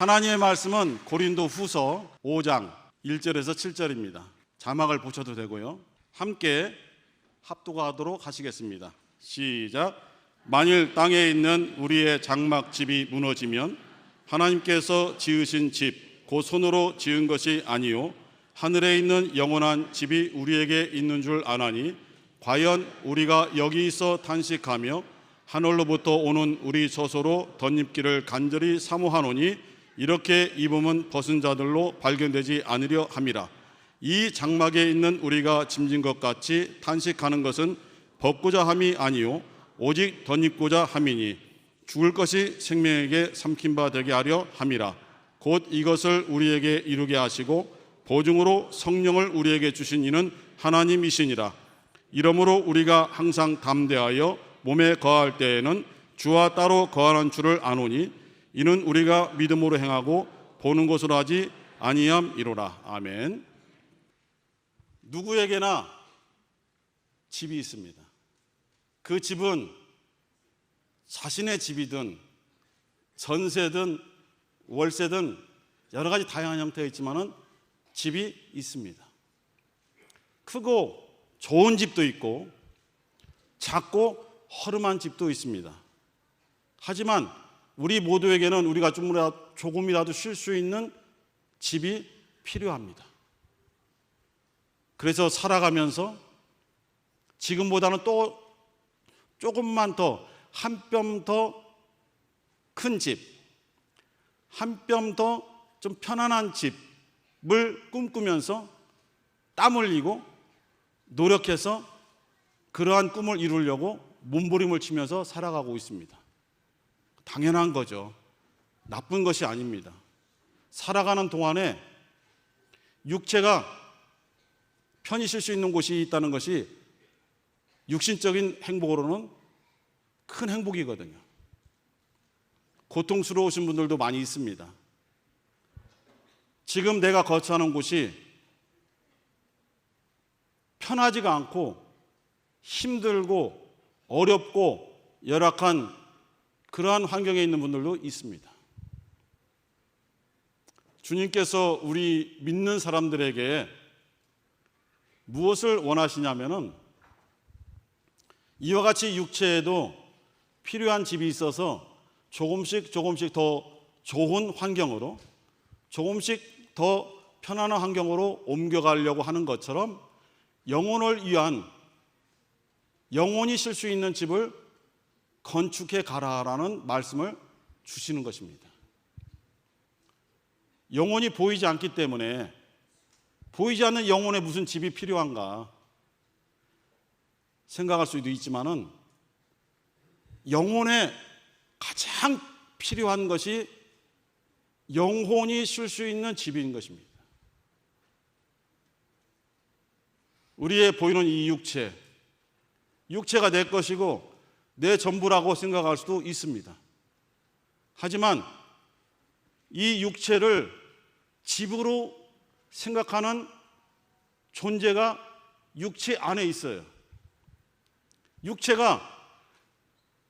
하나님의 말씀은 고린도 후서 5장 1절에서 7절입니다. 자막을 붙여도 되고요. 함께 합독하도록 하시겠습니다. 시작. 만일 땅에 있는 우리의 장막 집이 무너지면 하나님께서 지으신 집, 곧 손으로 지은 것이 아니요 하늘에 있는 영원한 집이 우리에게 있는 줄 아나니, 과연 우리가 여기 있어 탄식하며 하늘로부터 오는 우리 처소로 덧입기를 간절히 사모하노니, 이렇게 입으면 벗은 자들로 발견되지 않으려 함이라. 이 장막에 있는 우리가 짐진 것 같이 탄식하는 것은 벗고자 함이 아니요 오직 덧입고자 함이니, 죽을 것이 생명에게 삼킨 바 되게 하려 함이라. 곧 이것을 우리에게 이루게 하시고 보증으로 성령을 우리에게 주신 이는 하나님이시니라. 이러므로 우리가 항상 담대하여 몸에 거할 때에는 주와 따로 거하는 줄을 아노니, 이는 우리가 믿음으로 행하고 보는 것으로 하지 아니함이로라. 아멘. 누구에게나 집이 있습니다. 그 집은 자신의 집이든 전세든 월세든 여러 가지 다양한 형태가 있지만은 집이 있습니다. 크고 좋은 집도 있고 작고 허름한 집도 있습니다. 하지만 우리 모두에게는 우리가 조금이라도 쉴 수 있는 집이 필요합니다. 그래서 살아가면서 지금보다는 또 조금만 더, 한 뼘 더 큰 집, 한 뼘 더 좀 편안한 집을 꿈꾸면서 땀 흘리고 노력해서 그러한 꿈을 이루려고 몸부림을 치면서 살아가고 있습니다. 당연한 거죠. 나쁜 것이 아닙니다. 살아가는 동안에 육체가 편히 쉴 수 있는 곳이 있다는 것이 육신적인 행복으로는 큰 행복이거든요. 고통스러우신 분들도 많이 있습니다. 지금 내가 거처하는 곳이 편하지가 않고 힘들고 어렵고 열악한 그러한 환경에 있는 분들도 있습니다. 주님께서 우리 믿는 사람들에게 무엇을 원하시냐면은, 이와 같이 육체에도 필요한 집이 있어서 조금씩 더 좋은 환경으로, 조금씩 더 편안한 환경으로 옮겨가려고 하는 것처럼 영혼을 위한, 영혼이 쉴 수 있는 집을 건축해 가라라는 말씀을 주시는 것입니다. 영혼이 보이지 않기 때문에 보이지 않는 영혼에 무슨 집이 필요한가 생각할 수도 있지만은, 영혼에 가장 필요한 것이 영혼이 쉴 수 있는 집인 것입니다. 우리의 보이는 이 육체가 내 것이고 내 전부라고 생각할 수도 있습니다. 하지만 이 육체를 집으로 생각하는 존재가 육체 안에 있어요. 육체가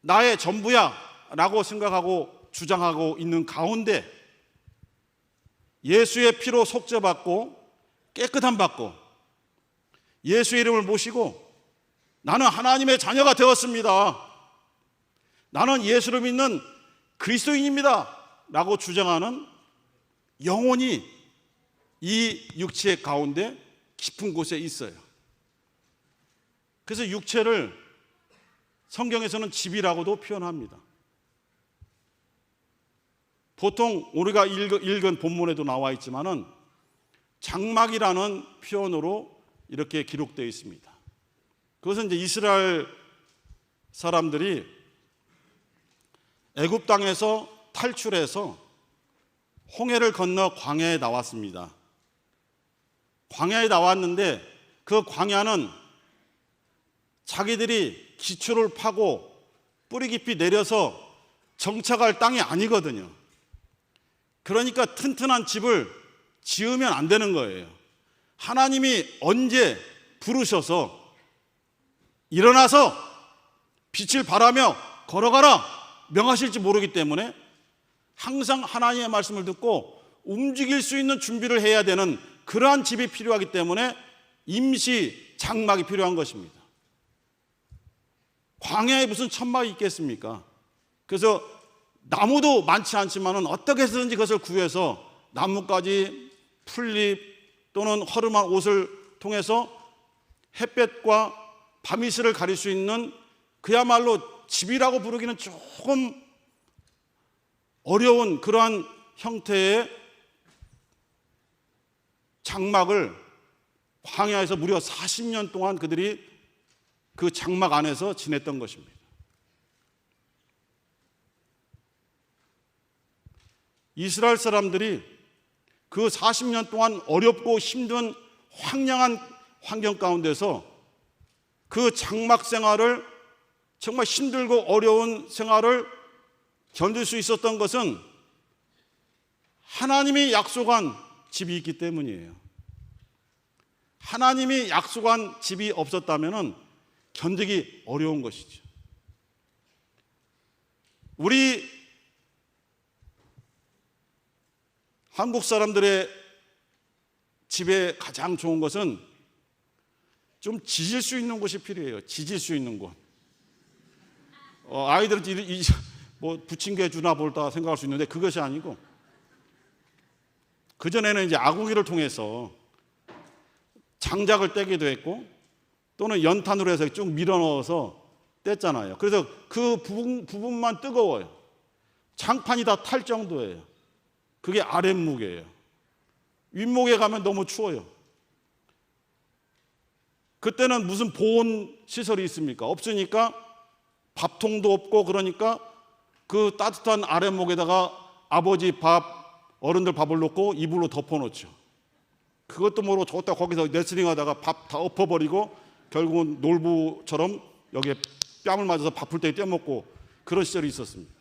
나의 전부야 라고 생각하고 주장하고 있는 가운데, 예수의 피로 속죄받고 깨끗함 받고 예수의 이름을 모시고 나는 하나님의 자녀가 되었습니다, 나는 예수를 믿는 그리스도인입니다 라고 주장하는 영혼이 이 육체 가운데 깊은 곳에 있어요. 그래서 육체를 성경에서는 집이라고도 표현합니다. 보통 우리가 읽은 본문에도 나와 있지만은 장막이라는 표현으로 이렇게 기록되어 있습니다. 그것은 이제 이스라엘 사람들이 애굽 땅에서 탈출해서 홍해를 건너 광야에 나왔습니다. 광야에 나왔는데 그 광야는 자기들이 기초를 파고 뿌리 깊이 내려서 정착할 땅이 아니거든요. 그러니까 튼튼한 집을 지으면 안 되는 거예요. 하나님이 언제 부르셔서 일어나서 빛을 발하며 걸어가라 명하실지 모르기 때문에 항상 하나님의 말씀을 듣고 움직일 수 있는 준비를 해야 되는 그러한 집이 필요하기 때문에 임시 장막이 필요한 것입니다. 광야에 무슨 천막이 있겠습니까? 그래서 나무도 많지 않지만 어떻게 해서든지 그것을 구해서 나뭇가지, 풀잎 또는 허름한 옷을 통해서 햇볕과 밤이슬을 가릴 수 있는 그야말로 집이라고 부르기는 조금 어려운 그러한 형태의 장막을 광야에서 무려 40년 동안 그들이 그 장막 안에서 지냈던 것입니다. 이스라엘 사람들이 그 40년 동안 어렵고 힘든 황량한 환경 가운데서 그 장막 생활을, 정말 힘들고 어려운 생활을 견딜 수 있었던 것은 하나님이 약속한 집이 있기 때문이에요. 하나님이 약속한 집이 없었다면 견디기 어려운 것이죠. 우리 한국 사람들의 집에 가장 좋은 것은 좀 지질 수 있는 곳이 필요해요. 지질 수 있는 곳. 아이들은 뭐 부침개 주나 볼다 생각할 수 있는데 그것이 아니고, 그전에는 이제 아궁이를 통해서 장작을 떼기도 했고 또는 연탄으로 해서 쭉 밀어 넣어서 뗐잖아요. 그래서 그 부분만 뜨거워요. 장판이 다 탈 정도예요. 그게 아랫목이에요. 윗목에 가면 너무 추워요. 그때는 무슨 보온 시설이 있습니까? 없으니까 밥통도 없고, 그러니까 그 따뜻한 아랫목에다가 아버지 밥, 어른들 밥을 넣고 이불로 덮어놓죠. 그것도 모르고 저기다 거기서 레슬링 하다가 밥 다 엎어버리고 결국은 놀부처럼 여기에 뺨을 맞아서 밥풀 때 떼먹고 그런 시절이 있었습니다.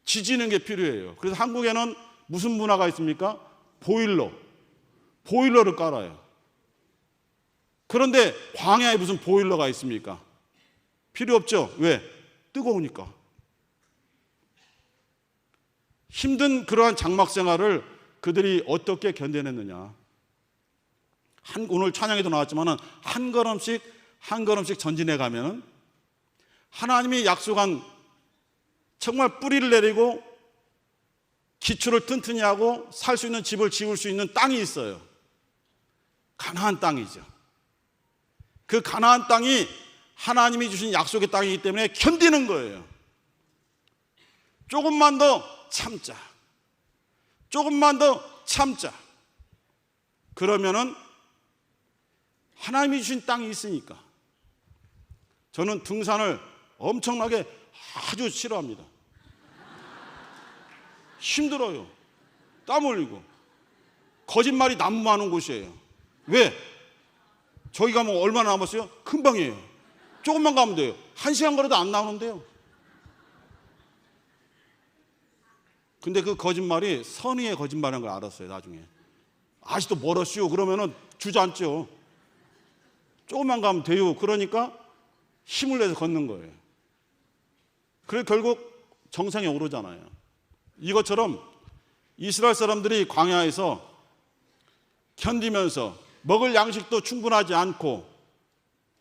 지지는 게 필요해요. 그래서 한국에는 무슨 문화가 있습니까? 보일러를 깔아요. 그런데 광야에 무슨 보일러가 있습니까? 필요 없죠. 왜? 뜨거우니까. 힘든 그러한 장막 생활을 그들이 어떻게 견뎌냈느냐. 오늘 찬양에도 나왔지만 한 걸음씩 전진해 가면 하나님이 약속한 정말 뿌리를 내리고 기초를 튼튼히 하고 살 수 있는 집을 지을 수 있는 땅이 있어요. 가나안 땅이죠. 그 가나안 땅이 하나님이 주신 약속의 땅이기 때문에 견디는 거예요. 조금만 더 참자. 조금만 더 참자. 그러면은 하나님이 주신 땅이 있으니까. 저는 등산을 엄청나게 아주 싫어합니다. 힘들어요. 땀 흘리고. 거짓말이 난무하는 곳이에요. 왜? 저기 가면 얼마나 남았어요? 금방이에요. 조금만 가면 돼요. 1시간 걸어도 안 나오는데요. 근데 그 거짓말이 선의의 거짓말인 걸 알았어요, 나중에. 아직도 멀었슈. 그러면은 주저앉죠. 조금만 가면 돼요. 그러니까 힘을 내서 걷는 거예요. 그래 결국 정상에 오르잖아요. 이것처럼 이스라엘 사람들이 광야에서 견디면서 먹을 양식도 충분하지 않고,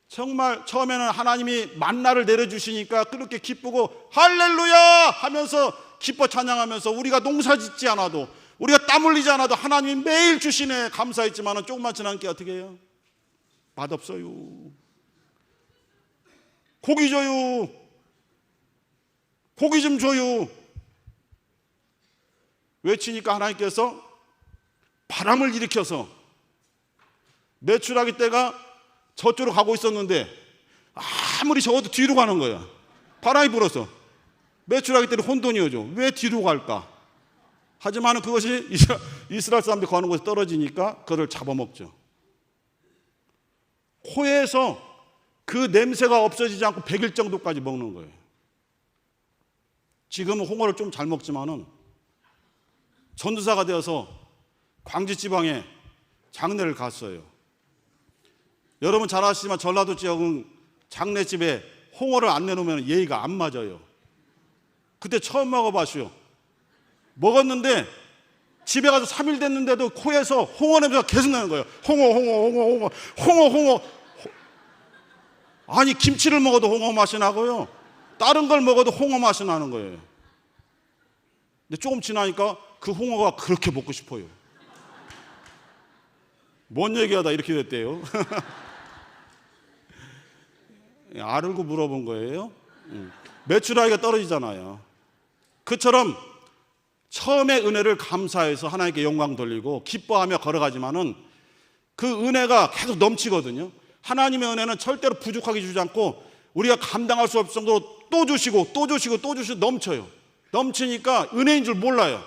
정말 처음에는 하나님이 만나를 내려주시니까 그렇게 기쁘고 할렐루야 하면서 기뻐 찬양하면서, 우리가 농사 짓지 않아도, 우리가 땀 흘리지 않아도 하나님이 매일 주시네 감사했지만 조금만 지나니까 어떻게 해요? 맛없어요. 고기 줘요. 고기 좀 줘요. 외치니까 하나님께서 바람을 일으켜서 메추라기 떼가 저쪽으로 가고 있었는데 아무리 적어도 뒤로 가는 거야. 바람이 불어서. 메추라기 떼는 혼돈이어죠. 왜 뒤로 갈까? 하지만 그것이 이스라엘 사람들이 가는 곳에 떨어지니까 그걸 잡아먹죠. 코에서 그 냄새가 없어지지 않고 100일 정도까지 먹는 거예요. 지금은 홍어를 좀 잘 먹지만은 전도사가 되어서 광주 지방에 장례를 갔어요. 여러분 잘 아시지만 전라도 지역은 장례집에 홍어를 안 내놓으면 예의가 안 맞아요. 그때 처음 먹어봤어요. 먹었는데 집에 가서 3일 됐는데도 코에서 홍어 냄새가 계속 나는 거예요. 홍어. 아니, 김치를 먹어도 홍어 맛이 나고요, 다른 걸 먹어도 홍어 맛이 나는 거예요. 근데 조금 지나니까 그 홍어가 그렇게 먹고 싶어요. 뭔 얘기하다 이렇게 됐대요. 알고 물어본 거예요. 매출하기가 떨어지잖아요. 그처럼 처음에 은혜를 감사해서 하나님께 영광 돌리고 기뻐하며 걸어가지만은 그 은혜가 계속 넘치거든요. 하나님의 은혜는 절대로 부족하게 주지 않고 우리가 감당할 수 없을 정도로 또 주시고 넘쳐요. 넘치니까 은혜인 줄 몰라요.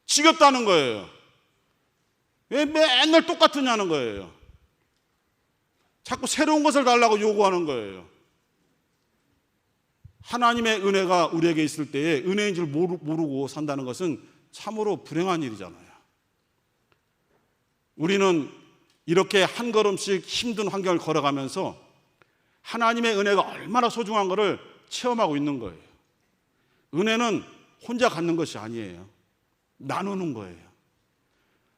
지겹다는 거예요. 왜 맨날 똑같으냐는 거예요. 자꾸 새로운 것을 달라고 요구하는 거예요. 하나님의 은혜가 우리에게 있을 때에 은혜인 줄 모르고 산다는 것은 참으로 불행한 일이잖아요. 우리는 이렇게 한 걸음씩 힘든 환경을 걸어가면서 하나님의 은혜가 얼마나 소중한 것을 체험하고 있는 거예요. 은혜는 혼자 갖는 것이 아니에요. 나누는 거예요.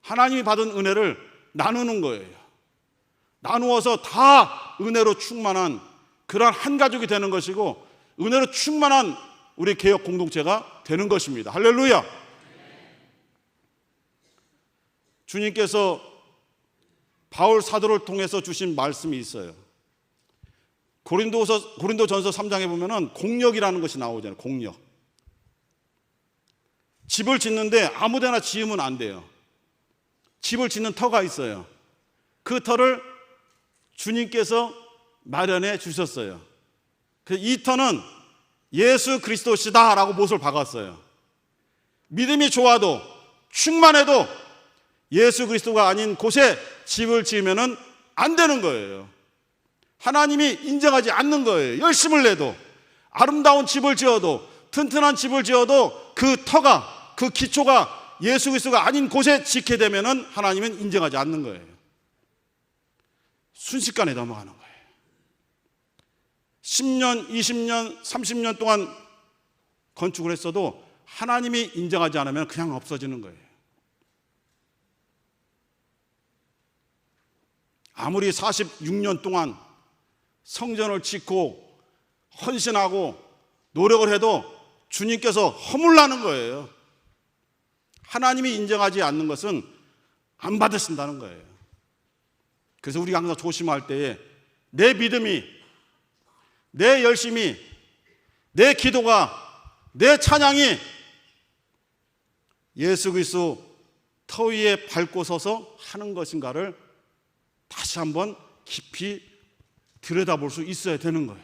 하나님이 받은 은혜를 나누는 거예요. 나누어서 다 은혜로 충만한 그러한 한 가족이 되는 것이고, 은혜로 충만한 우리 개혁 공동체가 되는 것입니다. 할렐루야. 주님께서 바울 사도를 통해서 주신 말씀이 있어요. 고린도전서 3장에 보면은 공력이라는 것이 나오잖아요. 공력. 집을 짓는데 아무데나 지으면 안 돼요. 집을 짓는 터가 있어요. 그 터를 주님께서 마련해 주셨어요. 이 터는 예수 그리스도시다라고 못을 박았어요. 믿음이 좋아도 충만해도 예수 그리스도가 아닌 곳에 집을 지으면 안 되는 거예요. 하나님이 인정하지 않는 거예요. 열심을 내도, 아름다운 집을 지어도, 튼튼한 집을 지어도 그 터가, 그 기초가 예수 그리스도가 아닌 곳에 짓게 되면 하나님은 인정하지 않는 거예요. 순식간에 넘어가는 거예요. 10년, 20년, 30년 동안 건축을 했어도 하나님이 인정하지 않으면 그냥 없어지는 거예요. 아무리 46년 동안 성전을 짓고 헌신하고 노력을 해도 주님께서 허물나는 거예요. 하나님이 인정하지 않는 것은 안 받으신다는 거예요. 그래서 우리가 항상 조심할 때에 내 믿음이, 내 열심이, 내 기도가, 내 찬양이 예수 그리스도 터 위에 밟고 서서 하는 것인가를 다시 한번 깊이 들여다볼 수 있어야 되는 거예요.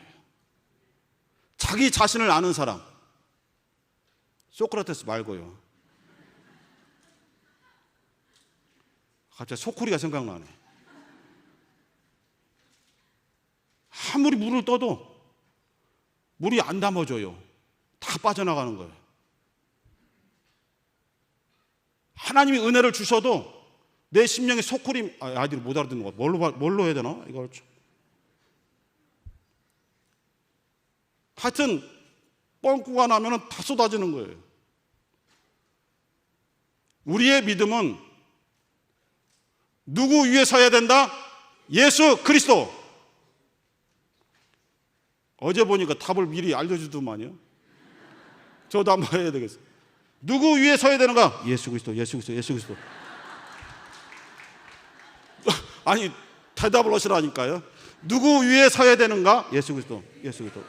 자기 자신을 아는 사람, 소크라테스 말고요. 갑자기 소쿠리가 생각나네. 아무리 물을 떠도 물이 안 담아져요. 다 빠져나가는 거예요. 하나님이 은혜를 주셔도 내 심령에 소쿠리, 아이들이 못 알아듣는 것 같아. 뭘로 해야 되나? 이걸 좀. 하여튼 뻥꾸가 나면 다 쏟아지는 거예요. 우리의 믿음은 누구 위에 서야 된다? 예수 그리스도. 어제 보니까 답을 미리 알려주더만요. 저도 한번 해야 되겠어요. 누구 위에 서야 되는가? 예수 그리스도, 예수 그리스도, 예수 그리스도. 아니, 대답을 하시라니까요. 누구 위에 서야 되는가? 예수 그리스도, 예수 그리스도.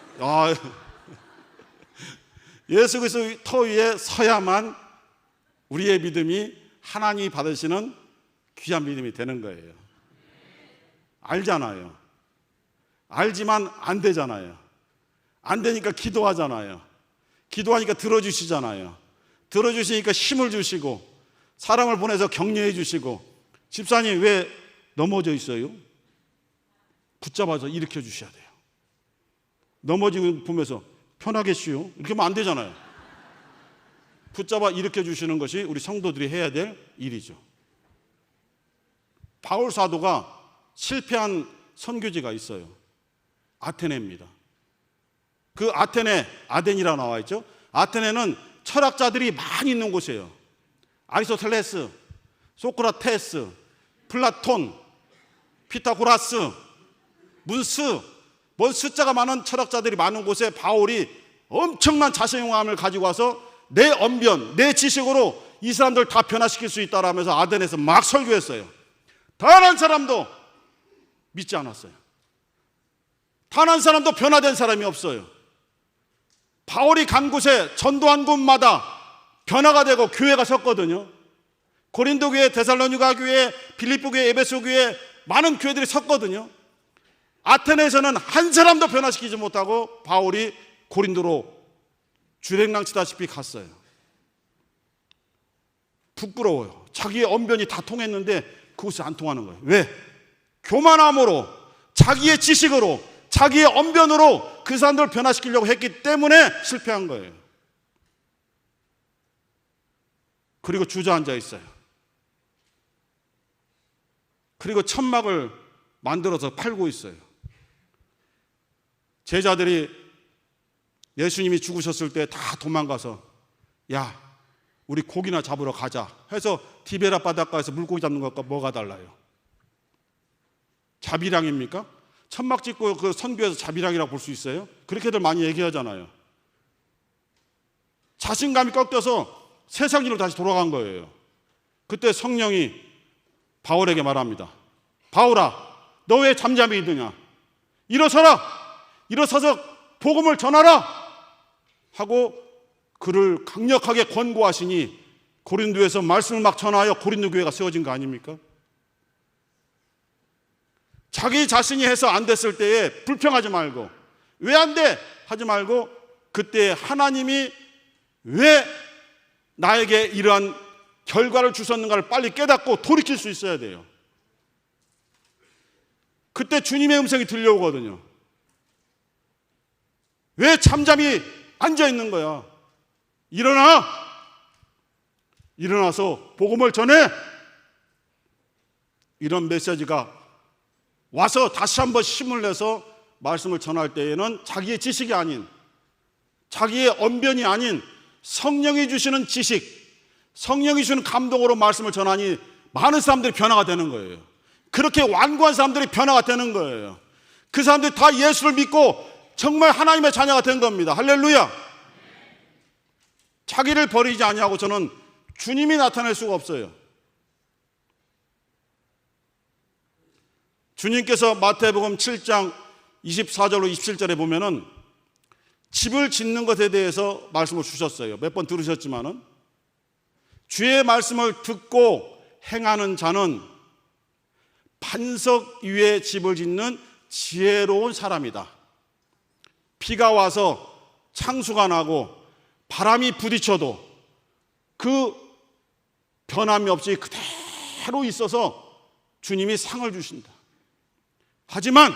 예수 그리스도 터 위에 서야만 우리의 믿음이 하나님이 받으시는 귀한 믿음이 되는 거예요. 알잖아요. 알지만 안 되잖아요. 안 되니까 기도하잖아요. 기도하니까 들어주시잖아요. 들어주시니까 힘을 주시고 사람을 보내서 격려해 주시고, 집사님 왜 넘어져 있어요? 붙잡아서 일으켜 주셔야 돼요. 넘어지고 보면서 편하게 쉬요. 이렇게 하면 안 되잖아요. 붙잡아 일으켜 주시는 것이 우리 성도들이 해야 될 일이죠. 바울 사도가 실패한 선교지가 있어요. 아테네입니다. 그 아테네, 아덴이라고 나와 있죠. 아테네는 철학자들이 많이 있는 곳이에요. 아리스토텔레스, 소크라테스, 플라톤, 피타고라스, 문스, 뭔 숫자가 많은 철학자들이 많은 곳에 바울이 엄청난 자신감을 가지고 와서 내 언변, 내 지식으로 이 사람들 다 변화시킬 수 있다라면서 아덴에서 막 설교했어요. 단 한 사람도 믿지 않았어요. 단 한 사람도 변화된 사람이 없어요. 바울이 간 곳에 전도한 곳마다 변화가 되고 교회가 섰거든요. 고린도 교회, 데살로니가 교회, 빌립보 교회, 에베소 교회 많은 교회들이 섰거든요. 아테네에서는 한 사람도 변화시키지 못하고 바울이 고린도로 주랭랑치다시피 갔어요. 부끄러워요. 자기의 언변이 다 통했는데 그곳이 안 통하는 거예요. 왜? 교만함으로, 자기의 지식으로, 자기의 언변으로 그 사람들을 변화시키려고 했기 때문에 실패한 거예요. 그리고 주저앉아 있어요. 그리고 천막을 만들어서 팔고 있어요. 제자들이 예수님이 죽으셨을 때 다 도망가서 야, 우리 고기나 잡으러 가자 해서 디베라 바닷가에서 물고기 잡는 것과 뭐가 달라요? 자비량입니까? 천막 짓고 그 선교에서 자비량이라고 볼 수 있어요? 그렇게들 많이 얘기하잖아요. 자신감이 꺾여서 세상 일로 다시 돌아간 거예요. 그때 성령이 바울에게 말합니다. 바울아, 너 왜 잠잠히 있느냐? 일어서라! 일어서서 복음을 전하라! 하고 그를 강력하게 권고하시니 고린도에서 말씀을 막 전하여 고린도 교회가 세워진 거 아닙니까? 자기 자신이 해서 안 됐을 때에 불평하지 말고 왜 안 돼? 하지 말고 그때 하나님이 왜 나에게 이러한 결과를 주셨는가를 빨리 깨닫고 돌이킬 수 있어야 돼요. 그때 주님의 음성이 들려오거든요. 왜 잠잠히 앉아 있는 거야? 일어나! 일어나서 복음을 전해! 이런 메시지가 와서 다시 한번 힘을 내서 말씀을 전할 때에는 자기의 지식이 아닌, 자기의 언변이 아닌 성령이 주시는 지식, 성령이 주는 감동으로 말씀을 전하니 많은 사람들이 변화가 되는 거예요. 그렇게 완고한 사람들이 변화가 되는 거예요. 그 사람들이 다 예수를 믿고 정말 하나님의 자녀가 된 겁니다. 할렐루야. 자기를 버리지 아니하고 저는 주님이 나타날 수가 없어요. 주님께서 마태복음 7장 24절로 27절에 보면은 집을 짓는 것에 대해서 말씀을 주셨어요. 몇 번 들으셨지만은 주의 말씀을 듣고 행하는 자는 반석 위에 집을 짓는 지혜로운 사람이다. 비가 와서 창수가 나고 바람이 부딪혀도 그 변함이 없이 그대로 있어서 주님이 상을 주신다. 하지만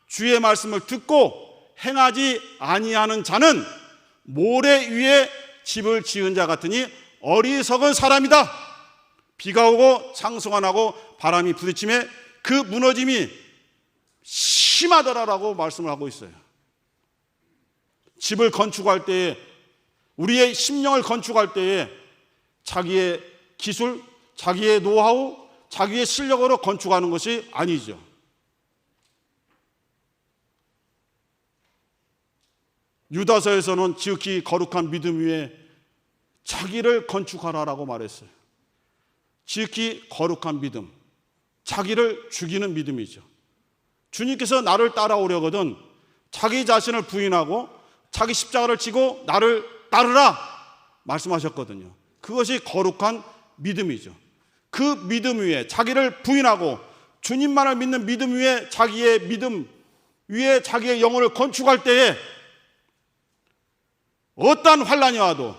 주의 말씀을 듣고 행하지 아니하는 자는 모래 위에 집을 지은 자 같으니 어리석은 사람이다. 비가 오고 창수가 나고 바람이 부딪힘에 그 무너짐이 심하더라라고 말씀을 하고 있어요. 집을 건축할 때에, 우리의 심령을 건축할 때에 자기의 기술, 자기의 노하우, 자기의 실력으로 건축하는 것이 아니죠. 유다서에서는 지극히 거룩한 믿음 위에 자기를 건축하라라고 말했어요. 지극히 거룩한 믿음, 자기를 죽이는 믿음이죠. 주님께서 나를 따라오려거든 자기 자신을 부인하고 자기 십자가를 지고 나를 따르라 말씀하셨거든요. 그것이 거룩한 믿음이죠. 그 믿음 위에 자기를 부인하고 주님만을 믿는 믿음 위에 자기의 믿음 위에 자기의 영혼을 건축할 때에 어떠한 환난이 와도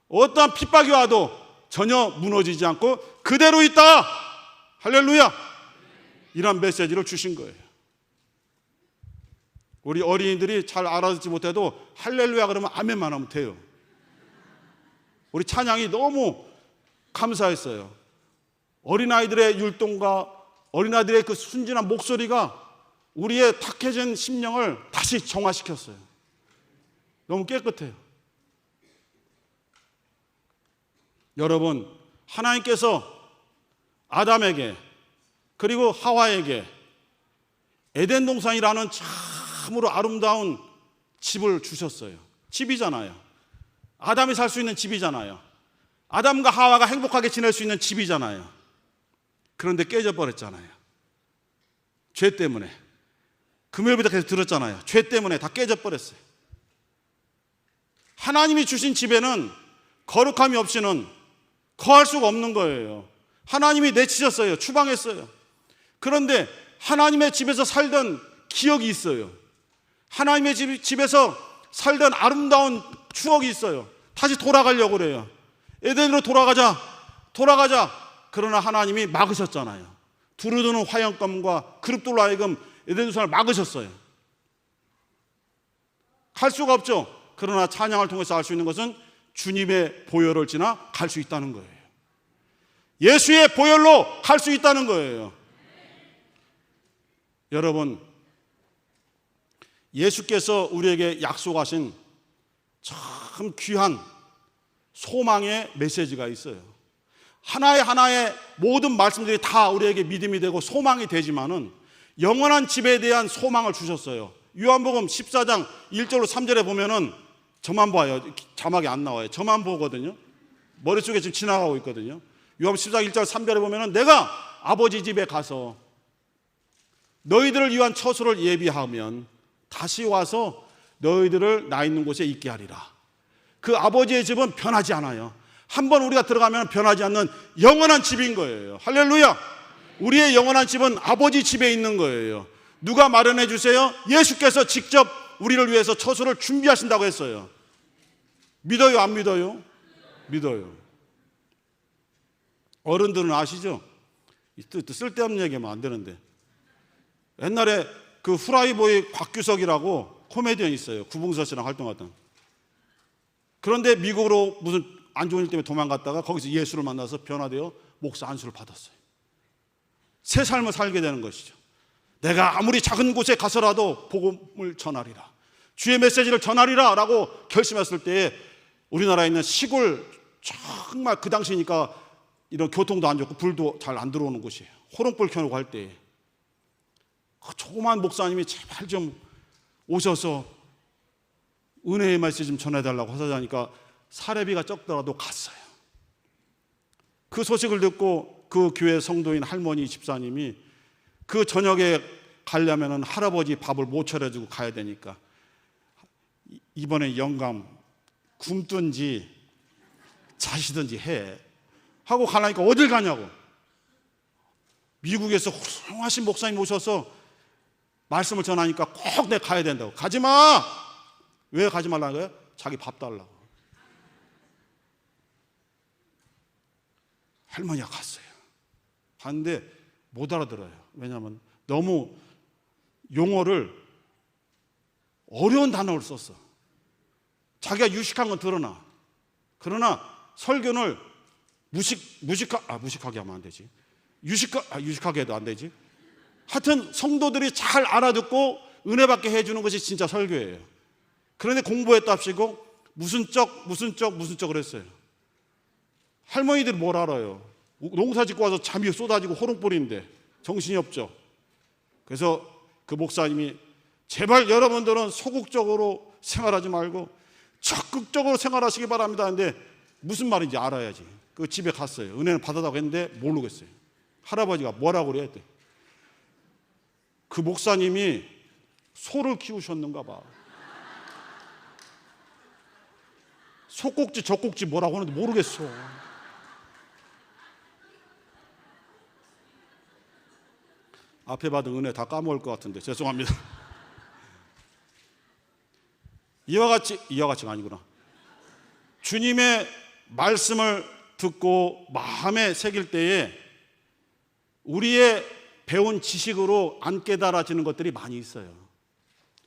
어떠한 핍박이 와도 전혀 무너지지 않고 그대로 있다. 할렐루야. 이런 메시지를 주신 거예요. 우리 어린이들이 잘 알아듣지 못해도 할렐루야 그러면 아멘만 하면 돼요. 우리 찬양이 너무 감사했어요. 어린아이들의 율동과 어린아이들의 그 순진한 목소리가 우리의 탁해진 심령을 다시 정화시켰어요. 너무 깨끗해요. 여러분, 하나님께서 아담에게 그리고 하와에게 에덴 동산이라는 참으로 아름다운 집을 주셨어요. 집이잖아요. 아담이 살 수 있는 집이잖아요. 아담과 하와가 행복하게 지낼 수 있는 집이잖아요. 그런데 깨져버렸잖아요. 죄 때문에. 금요일부터 계속 들었잖아요. 죄 때문에 다 깨져버렸어요. 하나님이 주신 집에는 거룩함이 없이는 거할 수가 없는 거예요. 하나님이 내치셨어요. 추방했어요. 그런데 하나님의 집에서 살던 기억이 있어요. 하나님의 집에서 살던 아름다운 추억이 있어요. 다시 돌아가려고 그래요. 에덴으로 돌아가자. 그러나 하나님이 막으셨잖아요. 두루두는 화염검과 그룹들로 하여금 에덴 동산을 막으셨어요. 갈 수가 없죠. 그러나 찬양을 통해서 알 수 있는 것은 주님의 보혈을 지나 갈 수 있다는 거예요. 예수의 보혈로 갈 수 있다는 거예요. 여러분, 예수께서 우리에게 약속하신 참 귀한 소망의 메시지가 있어요. 하나의 모든 말씀들이 다 우리에게 믿음이 되고 소망이 되지만은 영원한 집에 대한 소망을 주셨어요. 요한복음 14장 1절로 3절에 보면은 저만 봐요. 자막이 안 나와요. 저만 보거든요. 머릿속에 지금 지나가고 있거든요. 요한복음 14장 1절 3절에 보면은 내가 아버지 집에 가서 너희들을 위한 처소를 예비하면 다시 와서 너희들을 나 있는 곳에 있게 하리라. 그 아버지의 집은 변하지 않아요. 한번 우리가 들어가면 변하지 않는 영원한 집인 거예요. 할렐루야. 우리의 영원한 집은 아버지 집에 있는 거예요. 누가 마련해 주세요? 예수께서 직접 우리를 위해서 처소를 준비하신다고 했어요. 믿어요, 안 믿어요? 믿어요. 어른들은 아시죠? 쓸데없는 얘기하면 안 되는데, 옛날에 그 후라이보이 곽규석이라고 코미디언 있어요. 구봉서 씨랑 활동하던. 그런데 미국으로 무슨 안 좋은 일 때문에 도망갔다가 거기서 예수를 만나서 변화되어 목사 안수를 받았어요. 새 삶을 살게 되는 것이죠. 내가 아무리 작은 곳에 가서라도 복음을 전하리라, 주의 메시지를 전하리라 라고 결심했을 때에 우리나라에 있는 시골, 정말 그 당시니까 이런 교통도 안 좋고 불도 잘 안 들어오는 곳이에요. 호롱불 켜놓고 할 때에 그 조그만 목사님이 제발 좀 오셔서 은혜의 말씀 좀 전해달라고 하자니까 사례비가 적더라도 갔어요. 그 소식을 듣고 그 교회 성도인 할머니 집사님이 그 저녁에 가려면 할아버지 밥을 못 차려주고 가야 되니까 이번에 영감 굶든지 자시든지 해 하고 가려니까 어딜 가냐고. 미국에서 훌륭하신 목사님 오셔서 말씀을 전하니까 꼭 내가 가야 된다고. 가지마. 왜 가지 말라는 거예요? 자기 밥 달라고. 할머니가 갔어요. 갔는데 못 알아들어요. 왜냐하면 너무 용어를 어려운 단어를 썼어. 자기가 유식한 건 드러나. 그러나 설교를 무식하게 하면 안 되지. 유식하게 해도 안 되지. 하여튼 성도들이 잘 알아듣고 은혜 받게 해주는 것이 진짜 설교예요. 그런데 공부했답시고 무슨 쩍 그랬어요. 할머니들이 뭘 알아요. 농사 짓고 와서 잠이 쏟아지고 호롱불인데 정신이 없죠. 그래서 그 목사님이 제발 여러분들은 소극적으로 생활하지 말고 적극적으로 생활하시기 바랍니다 하는데 무슨 말인지 알아야지. 그 집에 갔어요. 은혜는 받았다고 했는데 모르겠어요. 할아버지가 뭐라고 그래야 돼. 그 목사님이 소를 키우셨는가 봐. 소꼭지 젖꼭지 뭐라고 하는데 모르겠어. 앞에 받은 은혜 다 까먹을 것 같은데 죄송합니다. 이와 같이가 아니구나. 주님의 말씀을 듣고 마음에 새길 때에 우리의 배운 지식으로 안 깨달아지는 것들이 많이 있어요.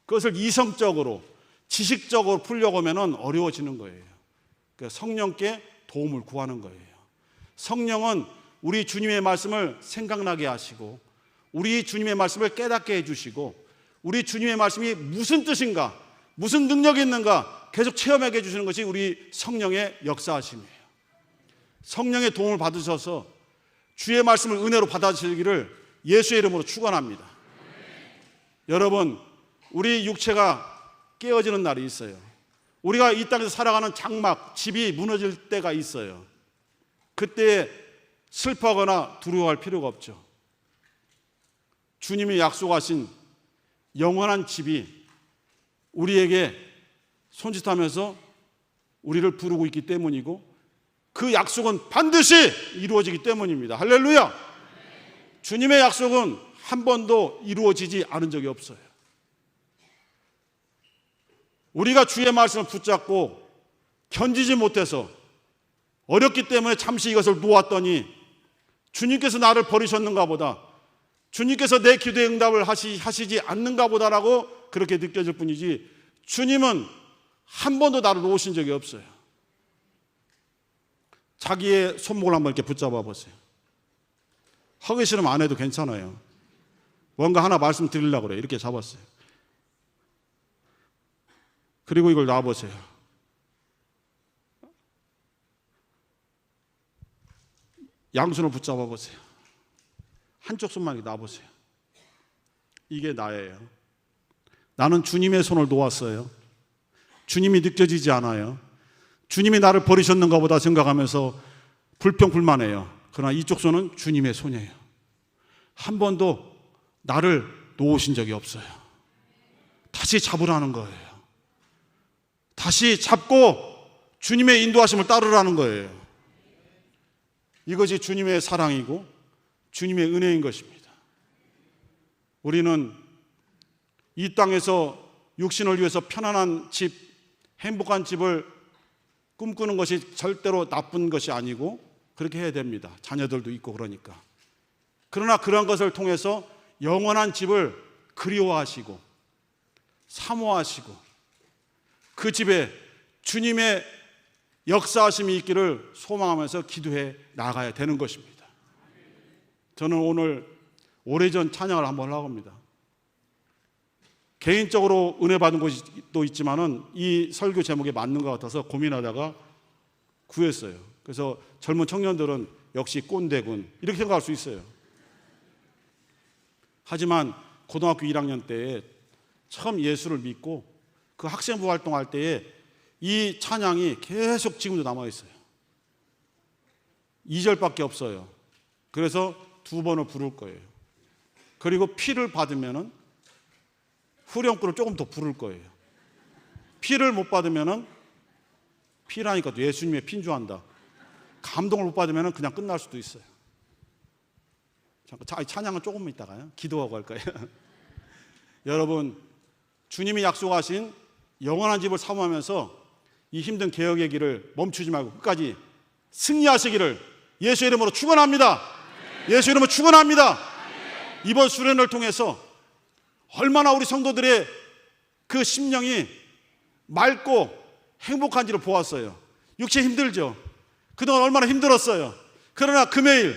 그것을 이성적으로 지식적으로 풀려고 하면 어려워지는 거예요. 그러니까 성령께 도움을 구하는 거예요. 성령은 우리 주님의 말씀을 생각나게 하시고 우리 주님의 말씀을 깨닫게 해주시고 우리 주님의 말씀이 무슨 뜻인가, 무슨 능력이 있는가 계속 체험하게 해주시는 것이 우리 성령의 역사하심이에요. 성령의 도움을 받으셔서 주의 말씀을 은혜로 받아들이기를 예수의 이름으로 축원합니다. 여러분, 우리 육체가 깨어지는 날이 있어요. 우리가 이 땅에서 살아가는 장막, 집이 무너질 때가 있어요. 그때 슬퍼하거나 두려워할 필요가 없죠. 주님이 약속하신 영원한 집이 우리에게 손짓하면서 우리를 부르고 있기 때문이고, 그 약속은 반드시 이루어지기 때문입니다. 할렐루야! 주님의 약속은 한 번도 이루어지지 않은 적이 없어요. 우리가 주의 말씀을 붙잡고 견디지 못해서 어렵기 때문에 잠시 이것을 놓았더니 주님께서 나를 버리셨는가 보다, 주님께서 내 기도에 응답을 하시지 않는가 보다라고 그렇게 느껴질 뿐이지, 주님은 한 번도 나를 놓으신 적이 없어요. 자기의 손목을 한번 이렇게 붙잡아 보세요. 하기 싫으면 안 해도 괜찮아요. 뭔가 하나 말씀드리려고 그래요. 이렇게 잡았어요. 그리고 이걸 놔보세요. 양손을 붙잡아 보세요. 한쪽 손만 놔보세요. 이게 나예요. 나는 주님의 손을 놓았어요. 주님이 느껴지지 않아요. 주님이 나를 버리셨는가 보다 생각하면서 불평불만해요. 그러나 이쪽 손은 주님의 손이에요. 한 번도 나를 놓으신 적이 없어요. 다시 잡으라는 거예요. 다시 잡고 주님의 인도하심을 따르라는 거예요. 이것이 주님의 사랑이고 주님의 은혜인 것입니다. 우리는 이 땅에서 육신을 위해서 편안한 집, 행복한 집을 꿈꾸는 것이 절대로 나쁜 것이 아니고 그렇게 해야 됩니다. 자녀들도 있고 그러니까. 그러나 그런 것을 통해서 영원한 집을 그리워하시고 사모하시고 그 집에 주님의 역사하심이 있기를 소망하면서 기도해 나가야 되는 것입니다. 저는 오늘 오래전 찬양을 한번 하려고 합니다. 개인적으로 은혜 받은 것도 있지만은 이 설교 제목에 맞는 것 같아서 고민하다가 구했어요. 그래서 젊은 청년들은 역시 꼰대군 이렇게 생각할 수 있어요. 하지만 고등학교 1학년 때에 처음 예수를 믿고 그 학생부 활동할 때에 이 찬양이 계속 지금도 남아있어요. 2절밖에 없어요. 그래서 2번을 부를 거예요. 그리고 피를 받으면은 후렴구를 조금 더 부를 거예요. 피를 못 받으면은, 피라니까 또 예수님의 피인 줄 안다. 감동을 못 받으면은 그냥 끝날 수도 있어요. 잠깐, 찬양은 조금 있다가요. 기도하고 할까요? 여러분, 주님이 약속하신 영원한 집을 사모하면서 이 힘든 개혁의 길을 멈추지 말고 끝까지 승리하시기를 예수 이름으로 축원합니다. 예수 이름으로 축원합니다. 이번 수련을 통해서 얼마나 우리 성도들의 그 심령이 맑고 행복한지를 보았어요. 육체 힘들죠. 그동안 얼마나 힘들었어요. 그러나 금요일,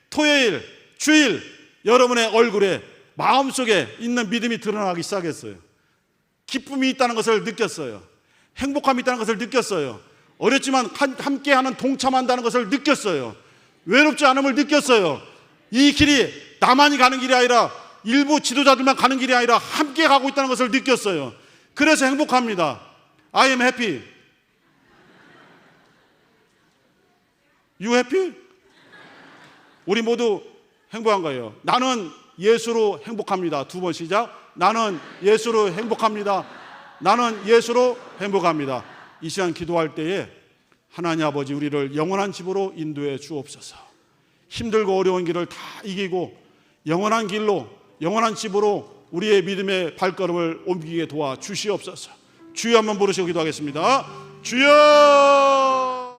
토요일, 주일 여러분의 얼굴에 마음속에 있는 믿음이 드러나기 시작했어요. 기쁨이 있다는 것을 느꼈어요. 행복함이 있다는 것을 느꼈어요. 어렵지만 함께하는 동참한다는 것을 느꼈어요. 외롭지 않음을 느꼈어요. 이 길이 나만이 가는 길이 아니라 일부 지도자들만 가는 길이 아니라 함께 가고 있다는 것을 느꼈어요. 그래서 행복합니다. I am happy. You happy? 우리 모두 행복한 거예요. 나는 예수로 행복합니다. 2번 시작. 나는 예수로 행복합니다. 나는 예수로 행복합니다. 이 시간 기도할 때에 하나님 아버지 우리를 영원한 집으로 인도해 주옵소서. 힘들고 어려운 길을 다 이기고 영원한 길로 영원한 집으로 우리의 믿음의 발걸음을 옮기게 도와 주시옵소서. 주여 한번 부르시고 기도하겠습니다. 주여!